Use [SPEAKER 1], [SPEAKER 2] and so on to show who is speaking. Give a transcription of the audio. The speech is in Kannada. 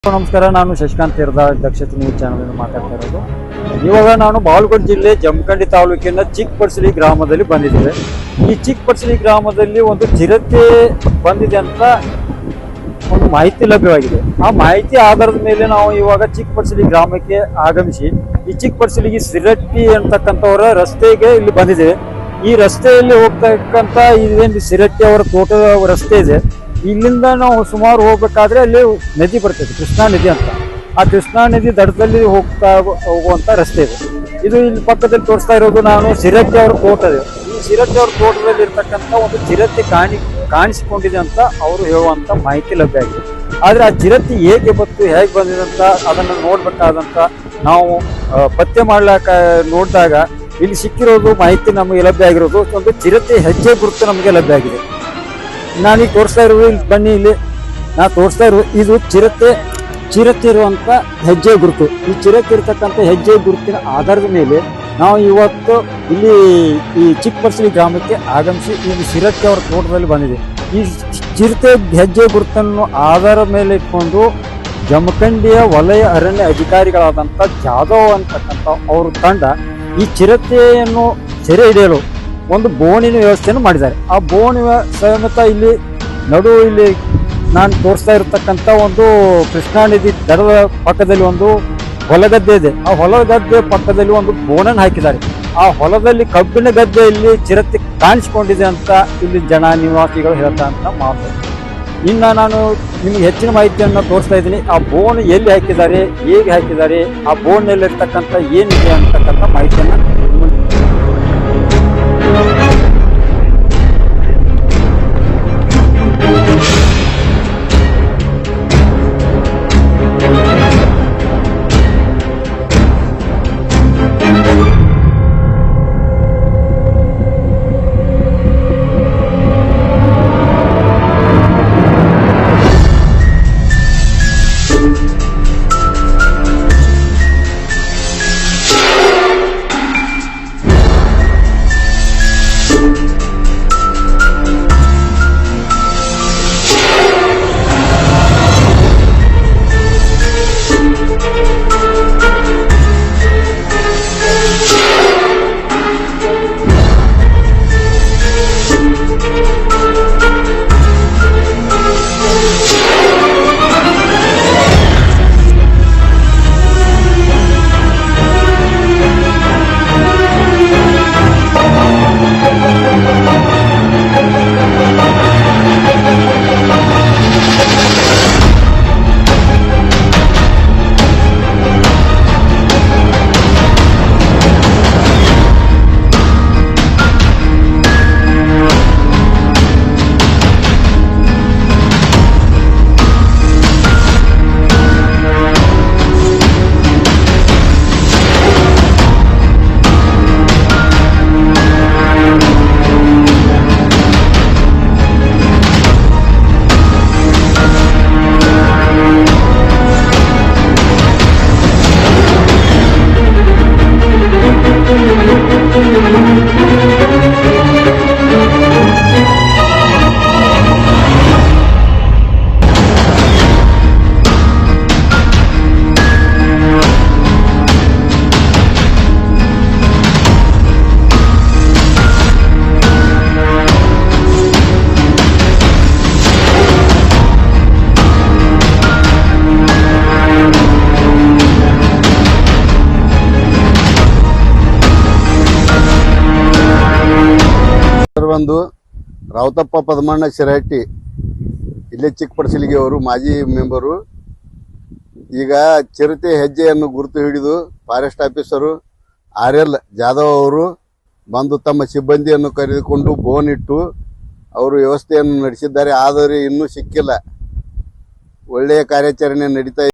[SPEAKER 1] ನಮಸ್ಕಾರ, ನಾನು ಶಶಿಕಾಂತ್ ತೀರ್ಥ ದಕ್ಷಿಣ ನ್ಯೂಸ್ ಚಾನಲ್ ಮಾತಾಡ್ತಾ ಇರೋದು. ಇವಾಗ ನಾನು ಬಾಗಲಕೋಟೆ ಜಿಲ್ಲೆ ಜಮಖಂಡಿ ತಾಲೂಕಿನ ಚಿಕ್ಕಪಡ್ಸಲಿ ಗ್ರಾಮದಲ್ಲಿ ಬಂದಿದ್ದೇವೆ. ಈ ಚಿಕ್ಕಪಡ್ಸಲಿ ಗ್ರಾಮದಲ್ಲಿ ಒಂದು ಚಿರತೆ ಬಂದಿದೆ ಅಂತ ಒಂದು ಮಾಹಿತಿ ಲಭ್ಯವಾಗಿದೆ. ಆ ಮಾಹಿತಿ ಆಧಾರದ ಮೇಲೆ ನಾವು ಇವಾಗ ಚಿಕ್ಕಪಡ್ಸಲಿ ಗ್ರಾಮಕ್ಕೆ ಆಗಮಿಸಿ ಈ ಚಿಕ್ಕಪಡ್ಸಲಿಗೆ ಸಿರಟ್ಟಿ ಅಂತಕ್ಕಂಥವರ ರಸ್ತೆಗೆ ಇಲ್ಲಿ ಬಂದಿದ್ದೇವೆ. ಈ ರಸ್ತೆಯಲ್ಲಿ ಹೋಗ್ತಕ್ಕಂಥ ಇದೇನು ಸಿರಟ್ಟಿ ಅವರ ತೋಟದ ರಸ್ತೆ ಇದೆ. ಇಲ್ಲಿಂದ ನಾವು ಸುಮಾರು ಹೋಗ್ಬೇಕಾದ್ರೆ ಅಲ್ಲಿ ನದಿ ಬರ್ತದೆ, ಕೃಷ್ಣಾ ನದಿ ಅಂತ. ಆ ಕೃಷ್ಣಾ ನದಿ ದಡದಲ್ಲಿ ಹೋಗುವಂತ ರಸ್ತೆ ಇದೆ. ಇದು ಇಲ್ಲಿ ಪಕ್ಕದಲ್ಲಿ ತೋರಿಸ್ತಾ ಇರೋದು ನಾನು ಸಿರಟ್ಟಿ ಅವರ ತೋಟ ಇದೆ. ಈ ಸಿರಟ್ಟಿ ಅವರ ತೋಟದಲ್ಲಿ ಇರ್ತಕ್ಕಂಥ ಒಂದು ಚಿರತೆ ಕಾಣಿಸಿಕೊಂಡಿದೆ ಅಂತ ಅವರು ಹೇಳುವಂತ ಮಾಹಿತಿ ಲಭ್ಯ ಆಗಿದೆ. ಆದ್ರೆ ಆ ಚಿರತೆ ಹೇಗೆ ಬಂತು, ಹೇಗೆ ಬಂದಿದೆ ಅಂತ ಅದನ್ನು ನೋಡ್ಬೇಕಾದಂತ ನಾವು ಪತ್ತೆ ಮಾಡ್ಲಾಕ ನೋಡಿದಾಗ ಇಲ್ಲಿ ಸಿಕ್ಕಿರೋದು ಮಾಹಿತಿ ನಮಗೆ ಲಭ್ಯ ಆಗಿರೋದು ಒಂದು ಚಿರತೆ ಹೆಜ್ಜೆ ಗುರುತು ನಮಗೆ ಲಭ್ಯ ಆಗಿದೆ. ನಾನೀಗ ತೋರಿಸ್ತಾ ಇರೋದು ಇಲ್ಲಿ ಬನ್ನಿ, ಇಲ್ಲಿ ನಾ ತೋರಿಸ್ತಾ ಇರೋದು ಇದು ಚಿರತೆ ಇರುವಂತ ಹೆಜ್ಜೆ ಗುರುತು. ಈ ಚಿರತೆ ಇರತಕ್ಕಂಥ ಹೆಜ್ಜೆ ಗುರುತಿನ ಆಧಾರದ ಮೇಲೆ ನಾವು ಇವತ್ತು ಇಲ್ಲಿ ಈ ಚಿಕ್ಕಪಡ್ಸಲಿ ಗ್ರಾಮಕ್ಕೆ ಆಗಮಿಸಿ ಈ ಸಿರಟ್ಟಿ ಅವರ ತೋಟದಲ್ಲಿ ಬಂದಿದೆ. ಈ ಚಿರತೆ ಹೆಜ್ಜೆ ಗುರುತನ್ನು ಆಧಾರದ ಮೇಲೆ ಇಟ್ಕೊಂಡು ಜಮಖಂಡಿಯ ವಲಯ ಅರಣ್ಯ ಅಧಿಕಾರಿಗಳಾದಂಥ ಜಾಧವ್ ಅಂತಕ್ಕಂಥ ಅವ್ರ ತಂಡ ಈ ಚಿರತೆಯನ್ನು ಸೆರೆ ಹಿಡಿಯಲು ಒಂದು ಬೋನಿನ ವ್ಯವಸ್ಥೆಯನ್ನು ಮಾಡಿದ್ದಾರೆ. ಆ ಬೋನಿ ಸಮೇತ ಇಲ್ಲಿ ಇಲ್ಲಿ ನಾನು ತೋರಿಸ್ತಾ ಇರತಕ್ಕಂಥ ಒಂದು ಕೃಷ್ಣಾ ನದಿ ದಡದ ಪಕ್ಕದಲ್ಲಿ ಒಂದು ಹೊಲಗದ್ದೆ ಇದೆ. ಆ ಹೊಲಗದ್ದೆ ಪಕ್ಕದಲ್ಲಿ ಒಂದು ಬೋನನ್ನು ಹಾಕಿದ್ದಾರೆ. ಆ ಹೊಲದಲ್ಲಿ ಕಬ್ಬಿನ ಗದ್ದೆಯಲ್ಲಿ ಚಿರತೆ ಕಾಣಿಸಿಕೊಂಡಿದೆ ಅಂತ ಇಲ್ಲಿ ನಿವಾಸಿಗಳು ಹೇಳ್ತಾ ಅಂತ ಮಾತು. ಇನ್ನು ನಾನು ನಿಮಗೆ ಹೆಚ್ಚಿನ ಮಾಹಿತಿಯನ್ನು ತೋರಿಸ್ತಾ ಇದ್ದೀನಿ. ಆ ಬೋನ್ ಎಲ್ಲಿ ಹಾಕಿದ್ದಾರೆ, ಹೇಗೆ ಹಾಕಿದ್ದಾರೆ, ಆ ಬೋನ್ನಲ್ಲಿರ್ತಕ್ಕಂಥ ಏನಿದೆ ಅಂತಕ್ಕಂಥ ಮಾಹಿತಿಯನ್ನು
[SPEAKER 2] ಒಂದು ರಾವತಪ್ಪ ಪದ್ಮಣ್ಣ ಶಿರಹಟ್ಟಿ, ಇಲ್ಲೇ ಚಿಕ್ಕಪಡ್ಸಲಿಗೆ ಅವರು ಮಾಜಿ ಮೆಂಬರು. ಈಗ ಚಿರತೆ ಹೆಜ್ಜೆಯನ್ನು ಗುರುತು ಹಿಡಿದು ಫಾರೆಸ್ಟ್ ಆಫೀಸರು RL ಜಾಧವ್ ಅವರು ಬಂದು ತಮ್ಮ ಸಿಬ್ಬಂದಿಯನ್ನು ಕರೆದುಕೊಂಡು ಬೋನ್ ಇಟ್ಟು ಅವರು ವ್ಯವಸ್ಥೆಯನ್ನು ನಡೆಸಿದ್ದಾರೆ. ಆದರೆ ಇನ್ನೂ ಸಿಕ್ಕಿಲ್ಲ. ಒಳ್ಳೆಯ ಕಾರ್ಯಾಚರಣೆ ನಡೀತಾ